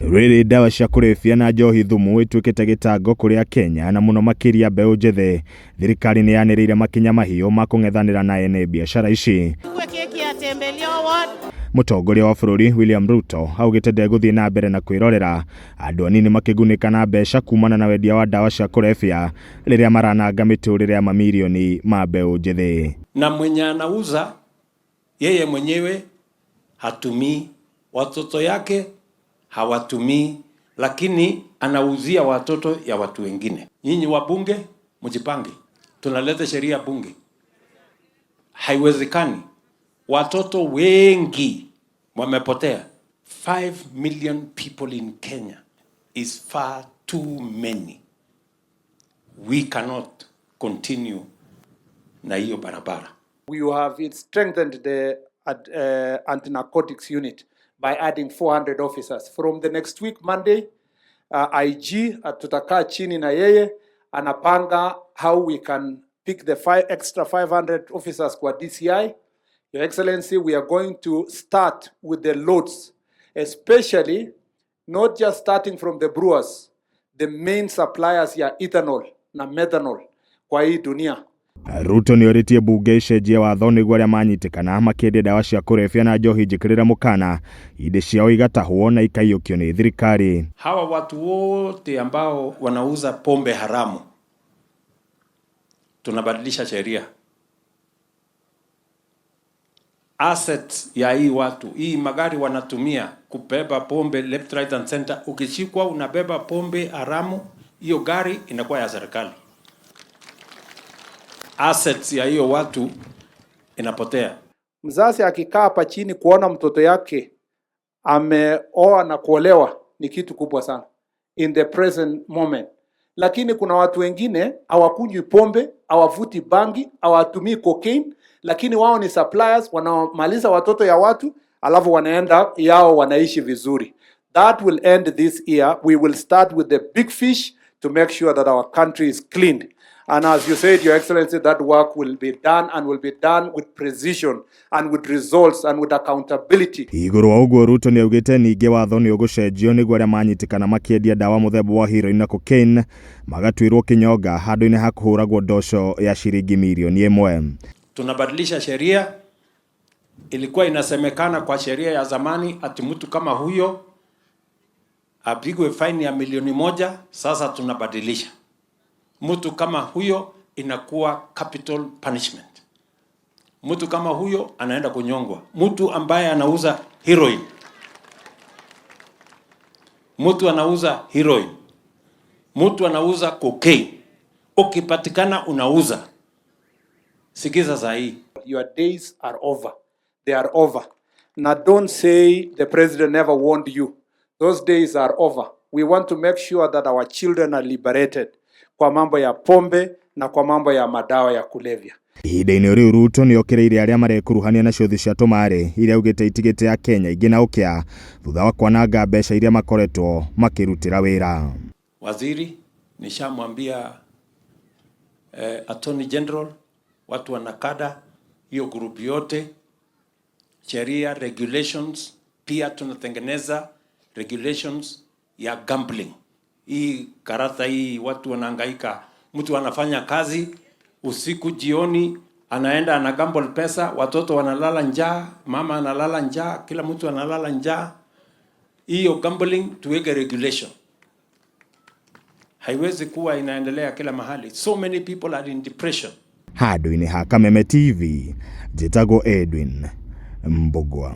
Rĩrĩ ndawa cia kũrebia na njohi thumu ituĩkĩte gĩtango kũrĩa Kenya na mũno makĩria mbeũ njĩthĩ. Thirikari nĩ yanĩrĩire makinya mahiũ ma kũng'ethanĩra na ene biacara ici. Mũtongoria wa bũrũri William Ruto augĩte ndegũthiĩ na mbere na kwĩrorera andũ anini makĩgunĩka na mbeca kumana na wendia wa ndawa cia kũrebia rĩrĩa marananga mĩtũrĩre ya mamilioni ma mbeũ njĩthĩ. Na mwenye anauza yeye mwenyewe hatumii, watoto yake hawatumii, lakini anauzia watoto ya watu wengine. Nyinyi wabunge mjipange, tunaleta sheria bunge. Haiwezekani, watoto wengi wamepotea. 5 million people in Kenya is far too many. We cannot continue na hiyo barabara. We have strengthened the anti-narcotics unit by adding 400 officers. From the next week, Monday, IG tutakaa chini na yeye anapanga how we can pick the extra 500 officers kwa DCI. Your Excellency, we are going to start with the loads, especially not just starting from the brewers, the main suppliers ya ethanol na methanol kwa hii dunia. Ruto nĩ orĩtie bunge icenjie watho nĩguo arĩa manyitĩkana makĩendia ndawa cia kũrebia na njohi njĩkĩrĩre mũkana inde ciao igatahwo na ikaiyũkio nĩ thirikari. Hawa watu wote ambao wanauza pombe haramu tunabadilisha sheria. Assets ya hii watu, hii magari wanatumia kubeba pombe left, right and center. Ukishikwa unabeba pombe haramu, hiyo gari inakuwa ya serikali. Assets ya hiyo watu inapotea. Mzazi akikaa hapa chini kuona mtoto yake ameoa na kuolewa ni kitu kubwa sana in the present moment. Lakini kuna watu wengine hawakunywi pombe, hawavuti bangi, hawatumii cocaine, lakini wao ni suppliers, wanamaliza watoto ya watu alafu wanaenda yao wanaishi vizuri. That will end this year. We will start with the big fish to make sure that our country is cleaned. And as you said, Your Excellency, that work will be done and will be done with precision and with results and with accountability. Igũrũ wa ũguo Ruto nĩ augĩte ningĩ watho nĩ ũgũcenjio nĩguo arĩa manyitĩkana makĩendia ndawa mũthemba wa heroin na cocaine magatuĩrwo kĩnyonga handũ-inĩ ha kũhũragwo ndosho ya shilingi milioni 1. Tunabadilisha sheria. Ilikuwa inasemekana kwa sheria ya zamani ati mtu kama huyo apigwe faini ya milioni 1. Sasa tunabadilisha. Mtu kama huyo inakuwa capital punishment. Mtu kama huyo anaenda kunyongwa. Mtu ambaye anauza heroin. Mtu anauza heroin. Mtu anauza cocaine. Ukipatikana unauza. Sikiza sahi. Your days are over. They are over. Now don't say the president never warned you. Those days are over. We want to make sure that our children are liberated kwa mambo ya pombe na kwa mambo ya madawa ya kulevya. Ihinda-inĩ rĩu Ruto nĩ okĩrĩire arĩa marekuruhania na ciothi cia tũmarĩ iria augĩte itigĩte ya Kenya ingĩ na ũkĩa thutha wa kwananga mbeca iria makoretwo makĩrutĩra wĩra. Waziri nishamwambia Attorney General, watu wanakada hiyo group yote, sheria regulations, pia tunatengeneza regulations ya gambling. Hii karata hii watu wanahangaika, mtu anafanya kazi usiku jioni anaenda ana gamble pesa, watoto wanalala njaa, mama analala njaa, kila mtu analala njaa. Hiyo gambling tuweke regulation. Haiwezi kuwa inaendelea kila mahali. So many people are in depression. Handũ-inĩ ha Kameme TV, njĩtagwo Edwin Mbugua.